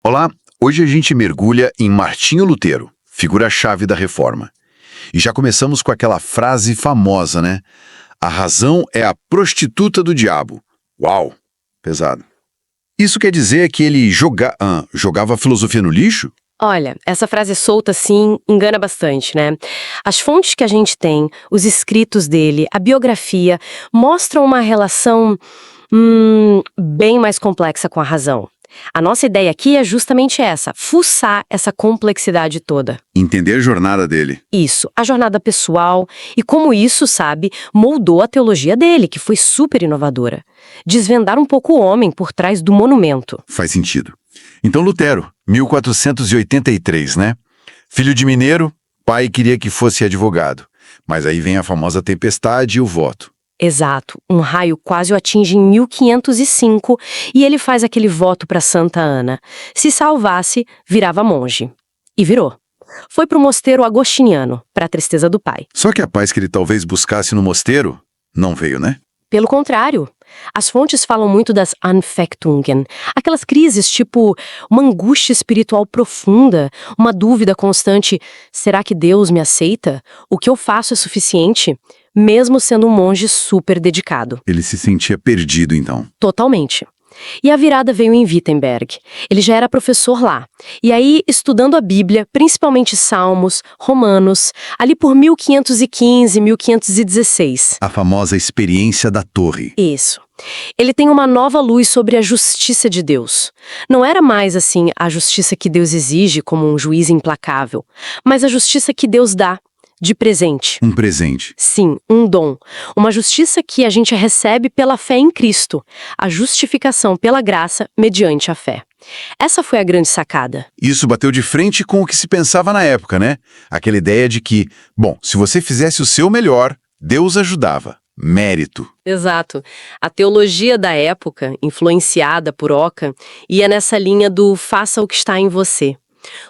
Olá, hoje a gente mergulha em Martinho Lutero, figura-chave da Reforma. E já começamos com aquela frase famosa, né? A razão é a prostituta do diabo. Uau, pesado. Isso quer dizer que ele jogava a filosofia no lixo? Olha, essa frase solta, assim, engana bastante, né? As fontes que a gente tem, os escritos dele, a biografia, mostram uma relação, bem mais complexa com a razão. A nossa ideia aqui é justamente essa, fuçar essa complexidade toda. Entender a jornada dele. Isso, a jornada pessoal e como isso, sabe, moldou a teologia dele, que foi super inovadora. Desvendar um pouco o homem por trás do monumento. Faz sentido. Então Lutero, 1483, né? Filho de mineiro, pai queria que fosse advogado. Mas aí vem a famosa tempestade e o voto. Exato, um raio quase o atinge em 1505 e ele faz aquele voto para Santa Ana. Se salvasse, virava monge. E virou. Foi pro mosteiro agostiniano, para a tristeza do pai. Só que a paz que ele talvez buscasse no mosteiro não veio, né? Pelo contrário, as fontes falam muito das Anfechtungen, aquelas crises tipo uma angústia espiritual profunda, uma dúvida constante, será que Deus me aceita? O que eu faço é suficiente? Mesmo sendo um monge super dedicado. Ele se sentia perdido, então. Totalmente. E a virada veio em Wittenberg. Ele já era professor lá. E aí, estudando a Bíblia, principalmente Salmos, Romanos, ali por 1515, 1516. A famosa experiência da torre. Isso. Ele tem uma nova luz sobre a justiça de Deus. Não era mais, assim, a justiça que Deus exige como um juiz implacável, mas a justiça que Deus dá. De presente. Um presente. Sim, um dom. Uma justiça que a gente recebe pela fé em Cristo. A justificação pela graça mediante a fé. Essa foi a grande sacada. Isso bateu de frente com o que se pensava na época, né? Aquela ideia de que, bom, se você fizesse o seu melhor, Deus ajudava. Mérito. Exato. A teologia da época, influenciada por Ockham, ia nessa linha do faça o que está em você.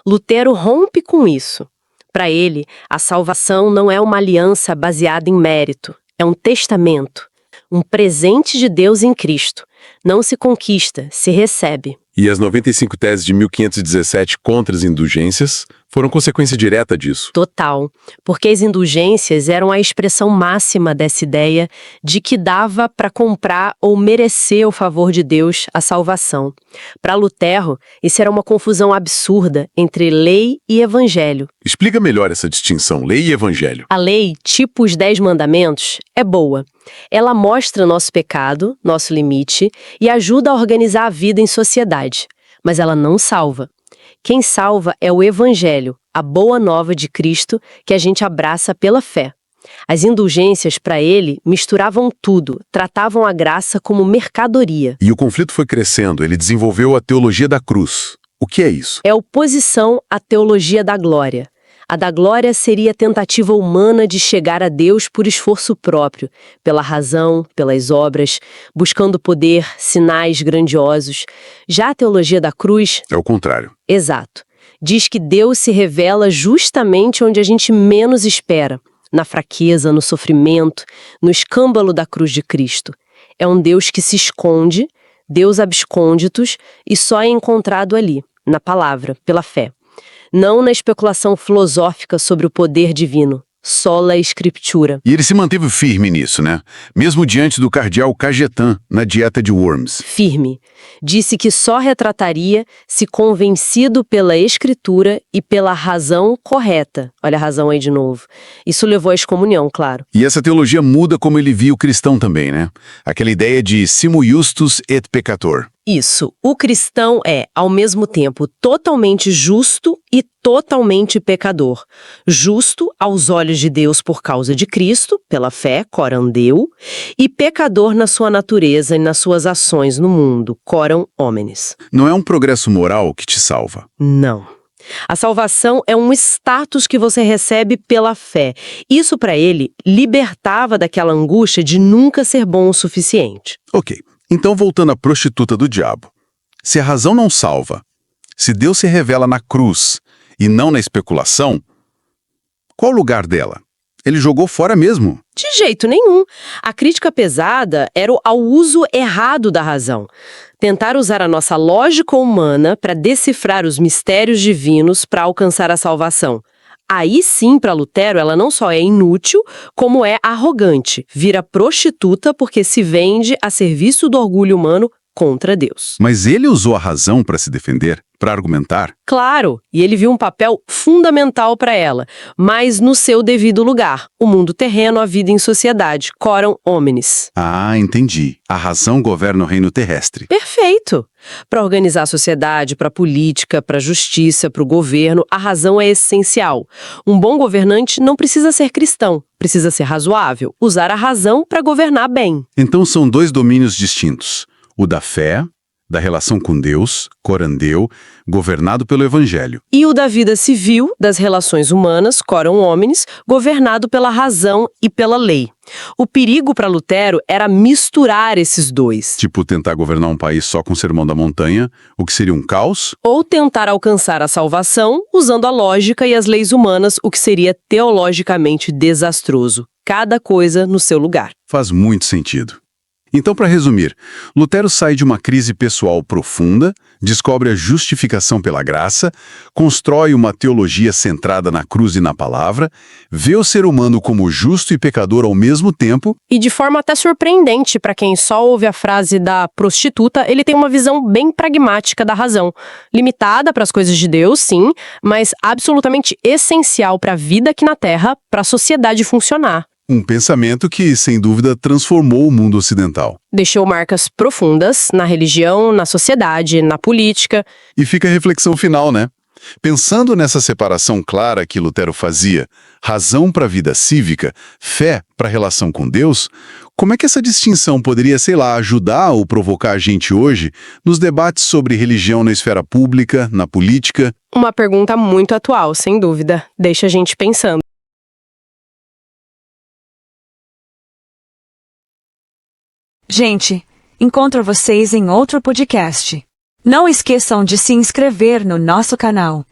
Lutero rompe com isso. Para ele, a salvação não é uma aliança baseada em mérito, é um testamento, um presente de Deus em Cristo. Não se conquista, se recebe. E as 95 teses de 1517 contra as indulgências foram consequência direta disso. Total, porque as indulgências eram a expressão máxima dessa ideia de que dava para comprar ou merecer o favor de Deus, a salvação. Para Lutero, isso era uma confusão absurda entre lei e evangelho. Explica melhor essa distinção, lei e evangelho. A lei, tipo os 10 mandamentos, é boa. Ela mostra nosso pecado, nosso limite, e ajuda a organizar a vida em sociedade. Mas ela não salva. Quem salva é o Evangelho, a boa nova de Cristo que a gente abraça pela fé. As indulgências, para ele, misturavam tudo, tratavam a graça como mercadoria. E o conflito foi crescendo, ele desenvolveu a teologia da cruz. O que é isso? É oposição à teologia da glória. A da glória seria a tentativa humana de chegar a Deus por esforço próprio, pela razão, pelas obras, buscando poder, sinais grandiosos. Já a teologia da cruz... É o contrário. Exato. Diz que Deus se revela justamente onde a gente menos espera, na fraqueza, no sofrimento, no escâmbalo da cruz de Cristo. É um Deus que se esconde, Deus abscônditos, e só é encontrado ali, na palavra, pela fé. Não na especulação filosófica sobre o poder divino. Sola Scriptura. E ele se manteve firme nisso, né? Mesmo diante do cardeal Cajetan, na dieta de Worms. Firme. Disse que só retrataria se convencido pela Escritura e pela razão correta. Olha a razão aí de novo. Isso levou à excomunhão, claro. E essa teologia muda como ele via o cristão também, né? Aquela ideia de simo justus et peccator. Isso. O cristão é, ao mesmo tempo, totalmente justo e totalmente pecador. Justo aos olhos de Deus por causa de Cristo, pela fé, coram Deu, e pecador na sua natureza e nas suas ações no mundo, coram homines. Não é um progresso moral que te salva. Não. A salvação é um status que você recebe pela fé. Isso, para ele, libertava daquela angústia de nunca ser bom o suficiente. Ok. Então, voltando à prostituta do diabo. Se a razão não salva, se Deus se revela na cruz e não na especulação, qual o lugar dela? Ele jogou fora mesmo. De jeito nenhum. A crítica pesada era ao uso errado da razão. Tentar usar a nossa lógica humana para decifrar os mistérios divinos para alcançar a salvação. Aí sim, para Lutero, ela não só é inútil, como é arrogante, vira prostituta porque se vende a serviço do orgulho humano contra Deus. Mas ele usou a razão para se defender, para argumentar? Claro, e ele viu um papel fundamental para ela, mas no seu devido lugar, o mundo terreno, a vida em sociedade, coram homines. Ah, entendi. A razão governa o reino terrestre. Perfeito! Para organizar a sociedade, para a política, para a justiça, para o governo, a razão é essencial. Um bom governante não precisa ser cristão, precisa ser razoável, usar a razão para governar bem. Então são dois domínios distintos. O da fé, da relação com Deus, corandeu, governado pelo Evangelho. E o da vida civil, das relações humanas, coram homines, governado pela razão e pela lei. O perigo para Lutero era misturar esses dois. Tipo tentar governar um país só com o Sermão da Montanha, o que seria um caos? Ou tentar alcançar a salvação usando a lógica e as leis humanas, o que seria teologicamente desastroso. Cada coisa no seu lugar. Faz muito sentido. Então, para resumir, Lutero sai de uma crise pessoal profunda, descobre a justificação pela graça, constrói uma teologia centrada na cruz e na palavra, vê o ser humano como justo e pecador ao mesmo tempo. E de forma até surpreendente para quem só ouve a frase da prostituta, ele tem uma visão bem pragmática da razão. Limitada para as coisas de Deus, sim, mas absolutamente essencial para a vida aqui na Terra, para a sociedade funcionar. Um pensamento que, sem dúvida, transformou o mundo ocidental. Deixou marcas profundas na religião, na sociedade, na política. E fica a reflexão final, né? Pensando nessa separação clara que Lutero fazia, razão para a vida cívica, fé para a relação com Deus, como é que essa distinção poderia, sei lá, ajudar ou provocar a gente hoje nos debates sobre religião na esfera pública, na política? Uma pergunta muito atual, sem dúvida. Deixa a gente pensando. Gente, encontro vocês em outro podcast. Não esqueçam de se inscrever no nosso canal.